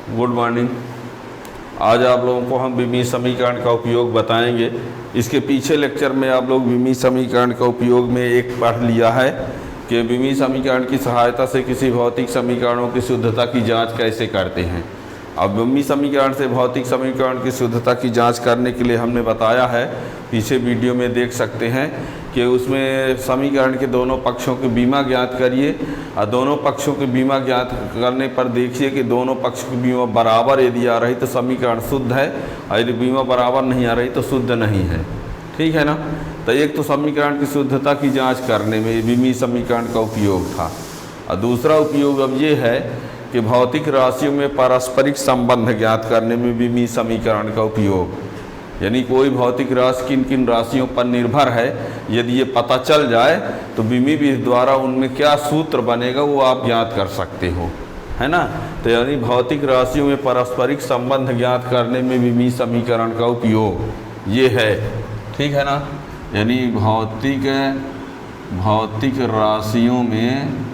Good morning. आज आप लोगों को हम विमीय समीकरण का उपयोग बताएंगे। इसके पीछे लेक्चर में आप लोग विमीय समीकरण का उपयोग में एक पढ़ लिया है कि विमीय समीकरण की सहायता से किसी भौतिक समीकरणों की शुद्धता की जांच कैसे करते हैं। अब विमीय समीकरण से भौतिक समीकरण की शुद्धता की जांच करने के लिए हमने बताया है, पीछे वीडियो में देख सकते हैं कि उसमें समीकरण के दोनों पक्षों की बीमा ज्ञात करिए और दोनों पक्षों की बीमा ज्ञात करने पर देखिए कि दोनों पक्षों की बीमा बराबर यदि आ रही तो समीकरण शुद्ध है और यदि बीमा बराबर नहीं आ रही तो शुद्ध नहीं है। ठीक है ना। तो एक तो समीकरण की शुद्धता की जांच करने में विमीय समीकरण का उपयोग था और दूसरा उपयोग अब ये है कि भौतिक राशियों में पारस्परिक संबंध ज्ञात करने में विमीय समीकरण का उपयोग, यानी कोई भौतिक राशि किन किन राशियों पर निर्भर है यदि ये पता चल जाए तो विमीय विधि द्वारा उनमें क्या सूत्र बनेगा वो आप ज्ञात कर सकते हो, है ना। तो यानी भौतिक राशियों में पारस्परिक संबंध ज्ञात करने में विमीय समीकरण का उपयोग ये है। ठीक है ना। यानी भौतिक राशियों में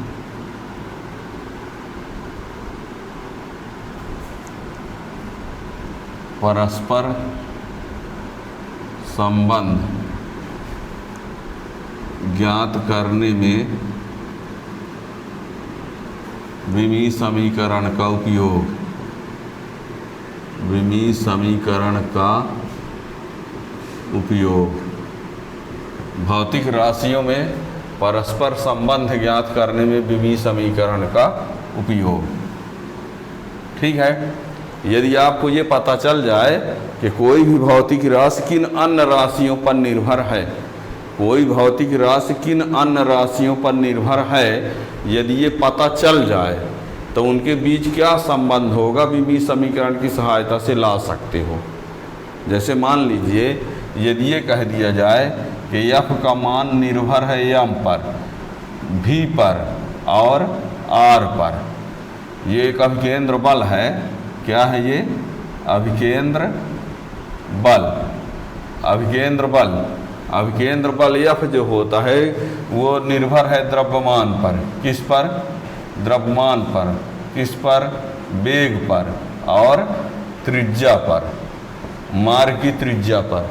परस्पर संबंध ज्ञात करने में विमीय समीकरण का उपयोग, विमीय समीकरण का उपयोग भौतिक राशियों में परस्पर संबंध ज्ञात करने में विमीय समीकरण का उपयोग। ठीक है। यदि आपको ये पता चल जाए कि कोई भी भौतिक राशि किन अन्य राशियों पर निर्भर है, कोई भौतिक राशि किन अन्य राशियों पर निर्भर है, यदि ये पता चल जाए तो उनके बीच क्या संबंध होगा विमीय समीकरण की सहायता से ला सकते हो। जैसे मान लीजिए यदि ये कह दिया जाए कि F का मान निर्भर है M पर, V पर और R पर, ये एक अभिकेंद्र बल है। क्या है ये? अभिकेंद्र बल। अभिकेंद्र बल, अभिकेंद्र बल F जो होता है वो निर्भर है द्रव्यमान पर। किस पर? द्रव्यमान पर। किस पर? वेग पर और त्रिज्या पर, मार्ग की त्रिज्या पर।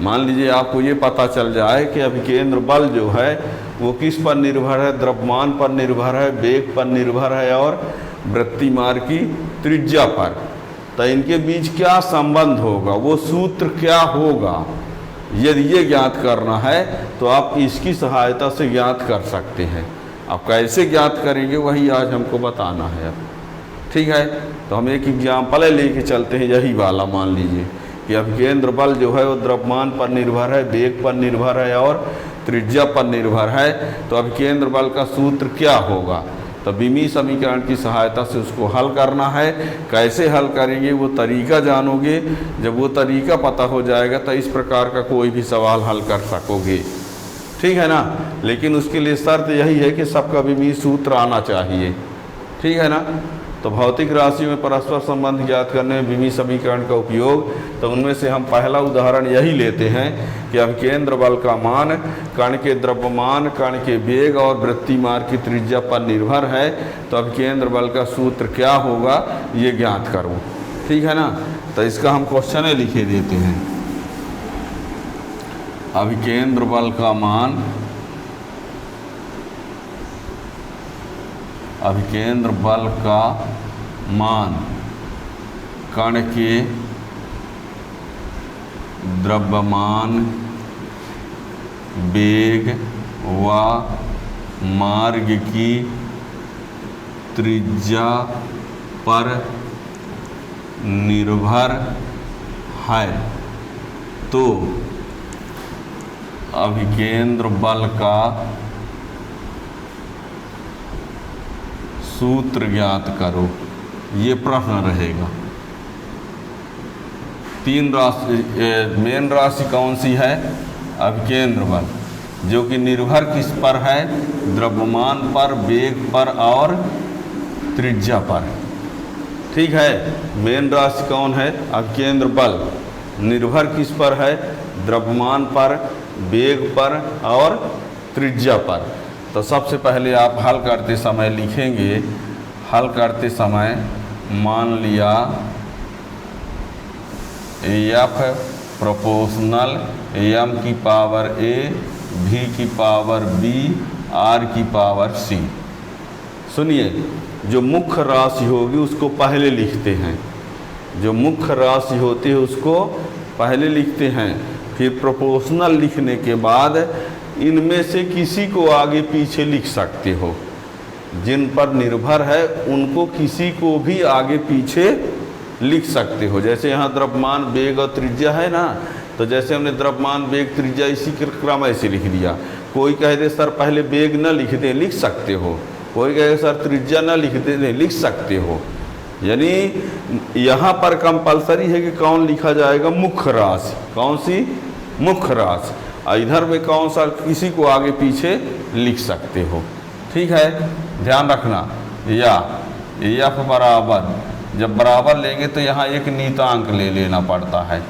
मान लीजिए आपको ये पता चल जाए कि अभिकेंद्र बल जो है वो किस पर निर्भर है? द्रव्यमान पर निर्भर है, वेग पर निर्भर है और वृत्ति मार्ग की त्रिज्या पर। तो इनके बीच क्या संबंध होगा, वो सूत्र क्या होगा, यदि ये ज्ञात करना है तो आप इसकी सहायता से ज्ञात कर सकते हैं। आप कैसे ज्ञात करेंगे वही आज हमको बताना है अब। ठीक है। तो हम एक एग्जाम्पल लेके चलते हैं, यही वाला। मान लीजिए कि अभिकेंद्र बल जो है वो द्रव्यमान पर निर्भर है, वेग पर निर्भर है और त्रिज्या पर निर्भर है। तो अभिकेंद्र बल का सूत्र क्या होगा? तो विमीय समीकरण की सहायता से उसको हल करना है। कैसे हल करेंगे वो तरीका जानोगे। जब वो तरीका पता हो जाएगा तो इस प्रकार का कोई भी सवाल हल कर सकोगे। ठीक है ना। लेकिन उसके लिए शर्त यही है कि सबका विमीय सूत्र आना चाहिए। ठीक है ना। तो भौतिक राशियों में परस्पर संबंध ज्ञात करने में विमीय समीकरण का उपयोग, तो उनमें से हम पहला उदाहरण यही लेते हैं कि अभिकेंद्र बल का मान कण के द्रव्यमान, कण के वेग और वृत्ति मार्ग की त्रिज्या पर निर्भर है। तो अभिकेंद्र बल का सूत्र क्या होगा ये ज्ञात करो। ठीक है ना। तो इसका हम क्वेश्चन लिखे देते हैं। अभिकेंद्र बल का मान, अभिकेंद्र बल का मान कण के द्रव्यमान, वेग व मार्ग की त्रिज्या पर निर्भर है। तो अभिकेंद्र बल का सूत्र ज्ञात करो, ये प्रश्न रहेगा। तीन राशि, मेन राशि कौन सी है? अभिकेंद्र बल, जो कि निर्भर किस पर है? द्रव्यमान पर, वेग पर और त्रिज्या पर। ठीक है। मेन राशि कौन है? अभिकेंद्र बल। निर्भर किस पर है? द्रव्यमान पर, वेग पर और त्रिज्या पर। तो सबसे पहले आप हल करते समय लिखेंगे, हल करते समय मान लिया एफ प्रोपोर्शनल एम की पावर ए भी की पावर बी आर की पावर सी। सुनिए, जो मुख्य राशि होगी उसको पहले लिखते हैं, जो मुख्य राशि होती है उसको पहले लिखते हैं, फिर प्रोपोर्शनल लिखने के बाद इनमें से किसी को आगे पीछे लिख सकते हो, जिन पर निर्भर है उनको किसी को भी आगे पीछे लिख सकते हो। जैसे यहाँ द्रव्यमान वेग और त्रिज्या है ना, तो जैसे हमने द्रव्यमान वेग त्रिज्या इसी के क्रम ऐसे लिख दिया। कोई कह दे सर पहले वेग न लिख दे, लिख सकते हो। कोई कहे सर त्रिज्या न लिख दे, लिख सकते हो। यानी यहाँ पर कंपलसरी है कि कौन लिखा जाएगा, मुख्य राशि। कौन सी? मुख्य राशि। इधर में कौन सा किसी को आगे पीछे लिख सकते हो। ठीक है, ध्यान रखना। या एफ बराबर, जब बराबर लेंगे तो यहाँ एक नीतांक ले लेना पड़ता है,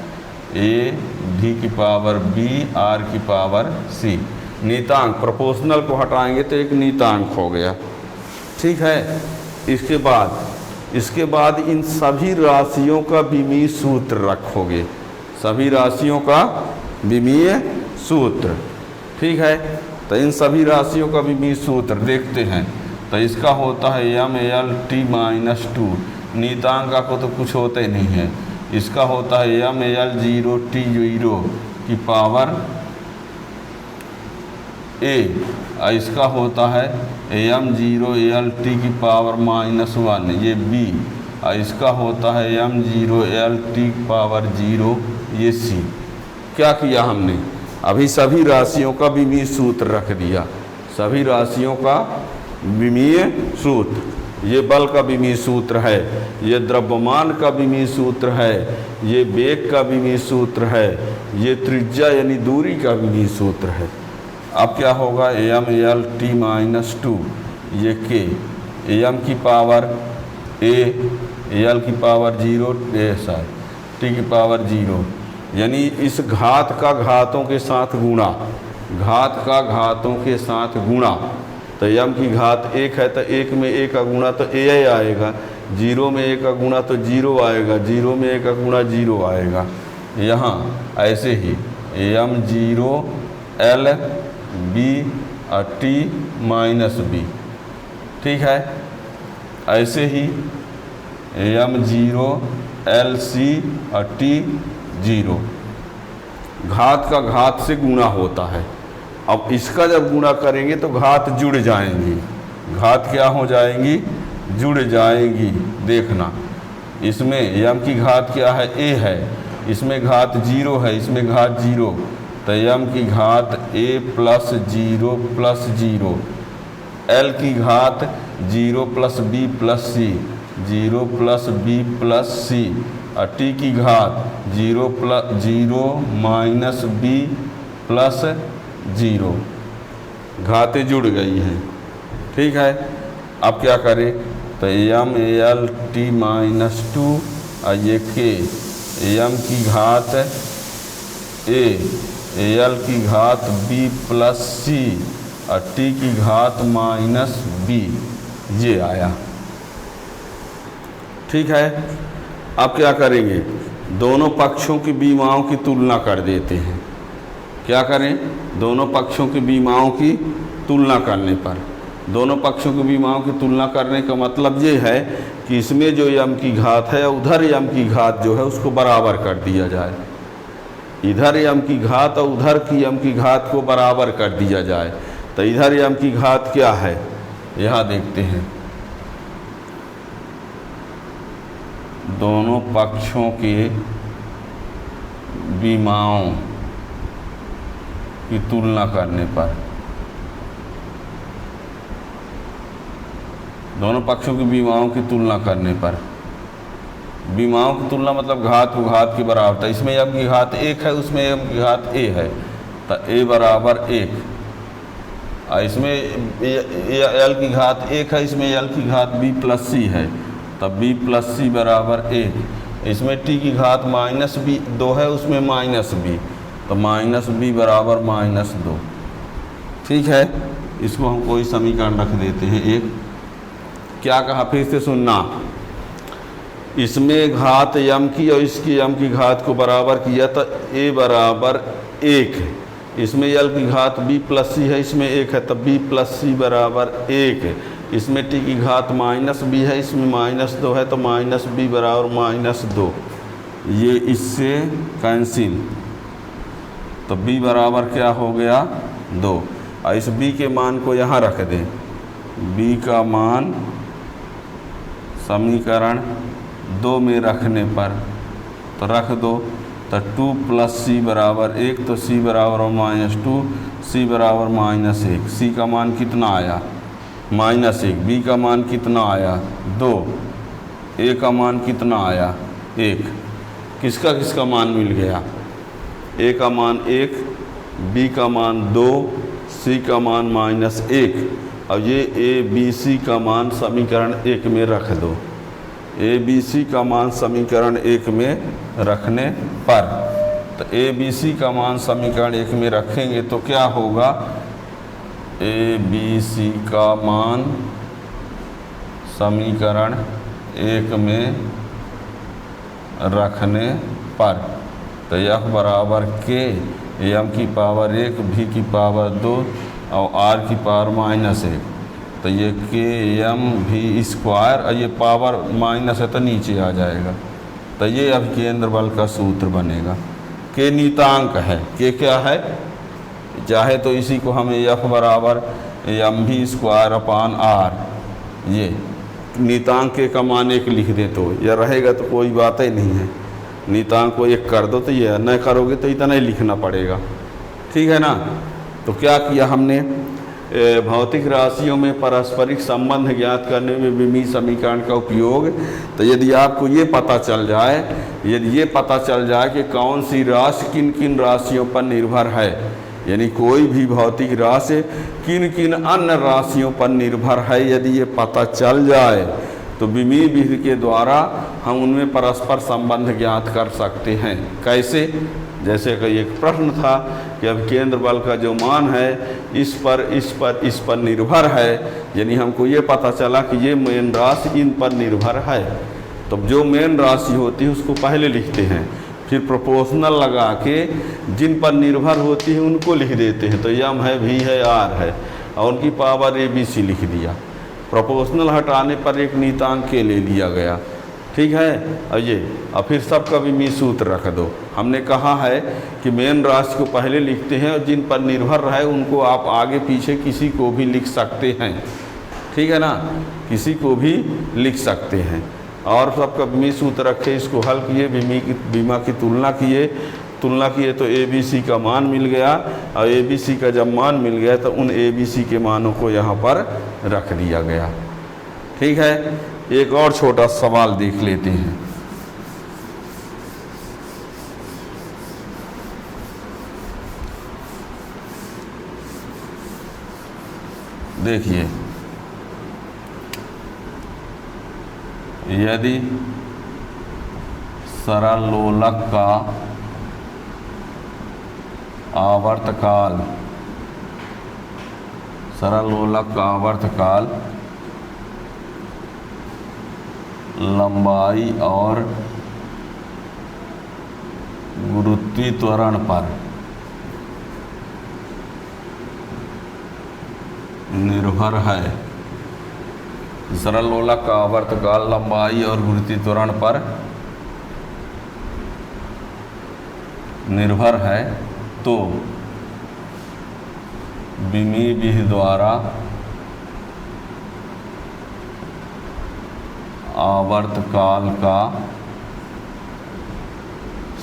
ए डी की पावर बी आर की पावर सी। नीतांक, प्रोपोर्शनल को हटाएंगे तो एक नीतांक हो गया। ठीक है, इसके बाद इन सभी राशियों का विमीय सूत्र रखोगे, सभी राशियों का विमीय सूत्र। ठीक है, तो इन सभी राशियों का विमीय सूत्र देखते हैं। तो इसका होता है M L T minus two, नीतांक का को तो कुछ होता ही नहीं है। इसका होता है M L zero T zero की पावर ए, इसका होता है एम जीरो एल टी की पावर माइनस वन, ये बी, इसका होता है एम जीरो एल टी की पावर जीरो, ये सी। क्या किया हमने? अभी सभी राशियों का विमीय सूत्र रख दिया, सभी राशियों का विमीय सूत्र। ये बल का विमीय सूत्र है, ये द्रव्यमान का विमीय सूत्र है, ये वेग का विमीय सूत्र है, ये त्रिज्या यानी दूरी का विमीय सूत्र है। अब क्या होगा? M L T minus two, ये के, एम की पावर ए, एल की पावर जीरो, टी की पावर जीरो, यानी इस घात का घातों के साथ गुणा, घात का घातों के साथ गुणा। तो एम की घात एक है तो एक में एक का गुणा तो ए आएगा, जीरो में एक का गुणा तो जीरो आएगा, जीरो में एक का गुणा जीरो आएगा। यहाँ ऐसे ही एम जीरो एल बी और टी माइनस बी। ठीक है, ऐसे ही एम जीरो एल सी और टी जीरो, घात का घात से गुणा होता है। अब इसका जब गुणा करेंगे तो घात जुड़ जाएंगी, घात क्या हो जाएंगी? जुड़ जाएंगी। देखना, इसमें एम की घात क्या है? ए है, इसमें घात जीरो है, इसमें घात जीरो, तो एम की घात ए प्लस जीरो, एल की घात zero plus B plus C, zero plus B plus C, और टी की घात zero minus B plus zero. घातें जुड़ गई हैं। ठीक है, अब क्या करें? तो M L T minus two और ये के, एम की घात ए, एल की घात बी प्लस सी और टी की घात माइनस बी, ये आया। ठीक है, अब क्या करेंगे? दोनों पक्षों की बीमाओं की तुलना कर देते हैं। क्या करें? दोनों पक्षों की बीमाओं की तुलना करने पर, दोनों पक्षों की बीमाओं की तुलना करने का मतलब ये है कि इसमें जो यम की घात है उधर यम की घात जो है उसको बराबर कर दिया जाए, इधर यम की घात और उधर की यम की घात को बराबर कर दिया जाए। तो इधर यम की घात क्या है? यहाँ देखते हैं, दोनों पक्षों के बीमाओं की तुलना करने पर, दोनों पक्षों की बीमाओं की तुलना करने पर, बीमाओं की तुलना मतलब घात को घात के बराबर था। इसमें एम की घात एक है, उसमें एम की घात ए है, तो ए बराबर एक, और इसमें एल की घात एक है, इसमें एल की घात बी प्लस सी है, तब बी प्लस सी बराबर एक। इसमें टी की घात माइनस बी दो है, उसमें माइनस बी, तो माइनस बी बराबर माइनस दो। ठीक है, इसको हम कोई समीकरण रख देते हैं एक। क्या कहा? फिर से सुनना, इसमें घात यम की और इसकी यम की घात को बराबर किया तो a बराबर 1 है। इसमें यल की घात b प्लस सी है, इसमें 1 है, तब b प्लस सी बराबर 1 है। इसमें t की घात माइनस b है, इसमें माइनस 2 है, तो माइनस b बराबर माइनस 2। ये इससे कैंसिल, तो b बराबर क्या हो गया 2। और इस b के मान को यहाँ रख दें। b का मान समीकरण 2 में रखने पर तो रख दो, तो 2 प्लस सी बराबर 1, तो सी बराबर -2, सी बराबर -1। सी का मान कितना आया -1, बी का मान कितना आया 2, ए का मान कितना आया 1। किसका किसका मान मिल गया, ए का मान 1, बी का मान 2, सी का मान -1। और ये ए बी सी का मान समीकरण 1 में रख दो। ए बी सी का मान समीकरण 1 में रखने पर, तो ए बी सी का मान समीकरण 1 में रखेंगे तो क्या होगा, ए बी सी का मान समीकरण 1 में रखने पर, तो यह बराबर के एम की पावर 1, भी की पावर 2 और आर की पावर -1। तो ये के एम भी स्क्वायर, और ये पावर माइनस है तो नीचे आ जाएगा। तो ये अब केंद्र बल का सूत्र बनेगा। के नीतांक है, के क्या है, चाहे तो इसी को हमें एफ बराबर एम भी स्क्वायर अपान आर, ये नीतांक के का मान 1 लिख दें तो यह रहेगा, तो कोई बात ही नहीं है। नीतांक को 1 कर दो तो ये न करोगे तो इतना ही लिखना पड़ेगा, ठीक है ना। तो क्या किया हमने, भौतिक राशियों में पारस्परिक संबंध ज्ञात करने में विमीय समीकरण का उपयोग। तो यदि आपको ये पता चल जाए, यदि ये पता चल जाए कि कौन सी राशि किन किन राशियों पर निर्भर है, यानी कोई भी भौतिक राशि किन किन अन्य राशियों पर निर्भर है, यदि ये पता चल जाए तो विमीय विधि के द्वारा हम उनमें परस्पर संबंध ज्ञात कर सकते हैं। कैसे, जैसे कि एक प्रश्न था कि अब केंद्र बल का जो मान है इस पर निर्भर है, यानी हमको ये पता चला कि ये मेन राशि इन पर निर्भर है। तो जो मेन राशि होती है उसको पहले लिखते हैं, फिर प्रोपोर्शनल लगा के जिन पर निर्भर होती है उनको लिख देते हैं। तो यम है, भी है, आर है, और उनकी पावर ए बी सी लिख दिया। प्रोपोर्शनल हटाने पर एक नीतांक के ले लिया गया, ठीक है। और ये और फिर सबका विमीय सूत्र रख दो। हमने कहा है कि मेन राशि को पहले लिखते हैं और जिन पर निर्भर रहे उनको आप आगे पीछे किसी को भी लिख सकते हैं, ठीक है ना, किसी को भी लिख सकते हैं। और सबका विमीय सूत्र रखे, इसको हल किए, विमा की तुलना किए तो ए बी सी का मान मिल गया। और ए बी सी का जब मान मिल गया तो उन ए बी सी के मानों को यहाँ पर रख दिया गया, ठीक है। एक और छोटा सवाल देख लेते हैं। देखिए, यदि सरल लोलक का आवर्तकाल लंबाई और गुरुत्वीय त्वरण पर निर्भर है। सरल लोलक का आवर्तकाल लंबाई और गुरुत्वीय त्वरण पर निर्भर है, तो विमीय विधि द्वारा आवर्तकाल का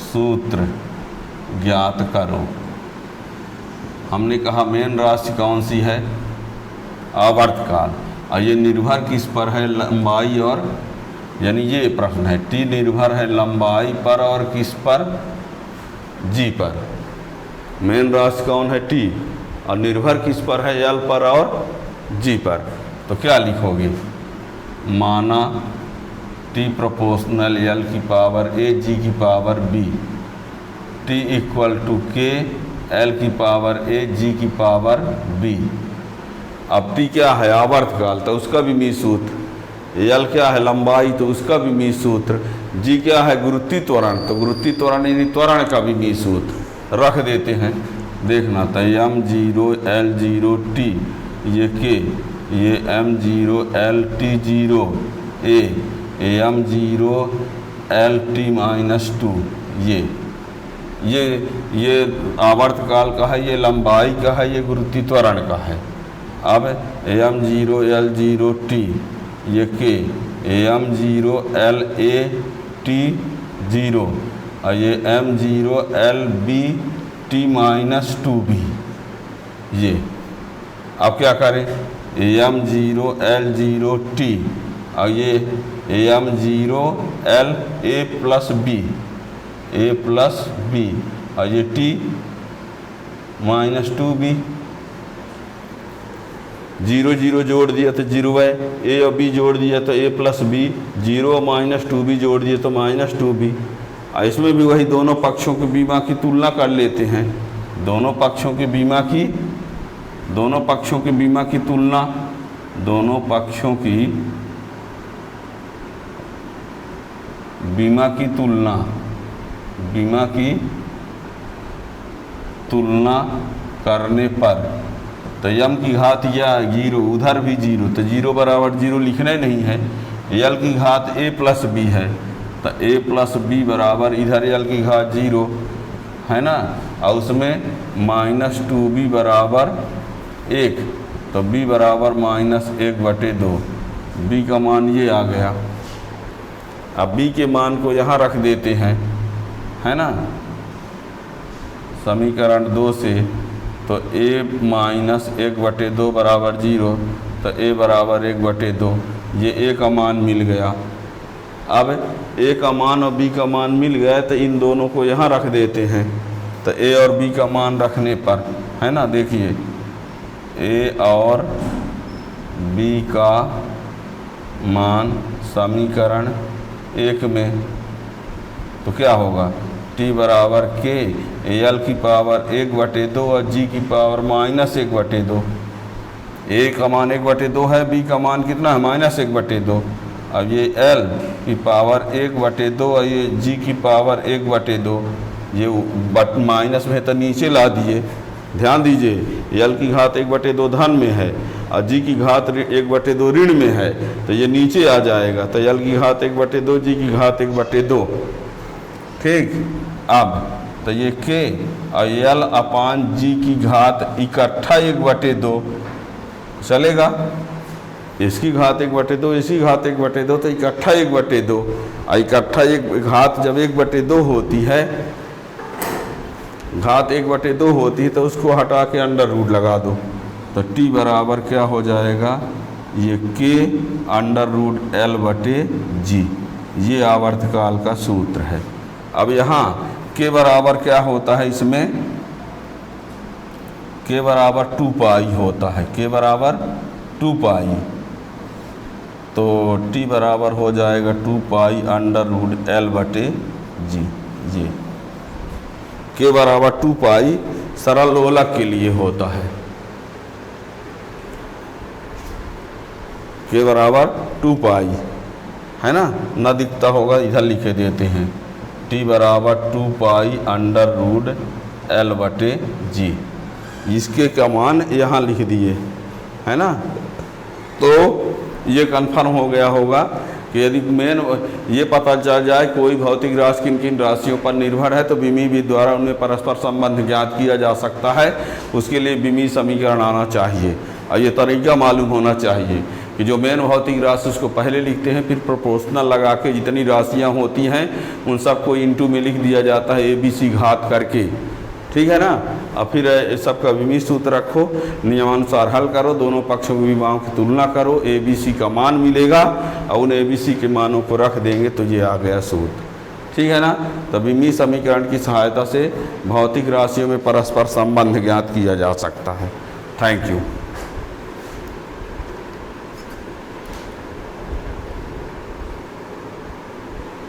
सूत्र ज्ञात करो। हमने कहा मेन राशि कौन सी है, आवर्तकाल, और ये निर्भर किस पर है, लंबाई और, यानी ये प्रश्न है, टी निर्भर है लंबाई पर और किस पर, जी पर। मेन राशि कौन है, टी, और निर्भर किस पर है, एल पर और जी पर। तो क्या लिखोगे, माना टी प्रोपोर्शनल एल की पावर ए जी की power B, T equal to K L की पावर ए जी की पावर बी। अब टी क्या है, आवर्तकाल, तो उसका विमीय सूत्र एल क्या है लंबाई, तो उसका विमीय सूत्र। जी क्या है गुरुत्वीय त्वरण, तो गुरुत्वीय त्वरण यानी त्वरण का विमीय सूत्र रख देते हैं। देखना तो m0 l0 t, ये k, ये m0 lt0 a, m0 lt-2, ये आवर्तकाल का है, ये लंबाई का है, ये गुरुत्वीय त्वरण का है। अब m0 l0 t, ये k, m0 lat0 और ये m0 lbt-2b। ये अब क्या करें, m0 l0 t और ये m0 a प्लस b और ये t-2b। 0 0 जोड़ दिया तो 0 है, a और b जोड़ दिया तो a प्लस b, 0 और -2b जोड़ दिए तो -2b। इसमें भी वही दोनों पक्षों की बीमा की तुलना कर लेते हैं। दोनों पक्षों की बीमा की तुलना, दोनों पक्षों की बीमा की तुलना करने पर तो यम की घात या 0, उधर भी 0, तो 0 बराबर 0 लिखना ही नहीं है। यल की घात a प्लस b है, तो a प्लस b बराबर इधर यल की घात 0 है ना, और उसमें -2b बराबर 1, तो b बराबर -1/2। b का मान ये आ गया। अब b के मान को यहाँ रख देते हैं, है ना, समीकरण 2 से, तो a -1/2 बराबर 0, तो a बराबर 1/2, ये a का मान मिल गया। अब a का मान और b का मान मिल गया, तो इन दोनों को यहाँ रख देते हैं। तो a और b का मान रखने पर, है ना, देखिए a और b का मान समीकरण 1 में तो क्या होगा, t बराबर k, l की पावर 1/2 और g की पावर -1/2। a का मान 1/2 है, b का मान कितना है -1/2। अब ये l की पावर 1/2 और ये g की पावर 1/2, ये माइनस में तो नीचे ला दिए। ध्यान दीजिए l की घात 1/2 धन में है और g की घात 1/2 ऋण में है, तो ये नीचे आ जाएगा। तो l की घात 1/2, g की घात 1/2। ठीक, अब तो ये k और l अपान g की घात इकट्ठा 1/2 चलेगा। इसकी घात 1/2, इसकी घात 1/2, तो इकट्ठा 1/2। और इकट्ठा एक घात जब 1/2 होती है, घात 1/2 होती है, तो उसको हटा के अंडर रूट लगा दो, तो t बराबर क्या हो जाएगा, ये k √l/g। ये आवर्तकाल का सूत्र है। अब यहाँ k बराबर क्या होता है, इसमें k बराबर 2π होता है, k बराबर 2π, तो t बराबर हो जाएगा 2π √l/g। ये k बराबर 2π सरल लोलक के लिए होता है, k बराबर 2π, है ना दिखता होगा, इधर लिखे देते हैं, t बराबर 2π √l/g। इसके का मान यहाँ लिख दिए, है ना। तो ये कन्फर्म हो गया होगा कि यदि मेन ये पता चल जाए कोई भौतिक राशि किन किन राशियों पर निर्भर है, तो विमीय विधि द्वारा उनमें परस्पर संबंध ज्ञात किया जा सकता है। उसके लिए विमीय समीकरण आना चाहिए और ये तरीका मालूम होना चाहिए कि जो मेन भौतिक राशि उसको पहले लिखते हैं, फिर प्रोपोर्शनल लगा के जितनी राशियाँ होती हैं उन सबको इंटू में लिख दिया जाता है, ABC घात करके, ठीक है ना। और फिर इस सब का विमीय सूत्र रखो, नियमानुसार हल करो, दोनों पक्षों की विमाओं की तुलना करो, ABC का मान मिलेगा और उन ABC के मानों को रख देंगे, तो ये आ गया सूत्र, ठीक है ना। तो विमीय समीकरण की सहायता से भौतिक राशियों में परस्पर संबंध ज्ञात किया जा सकता है। Thank you.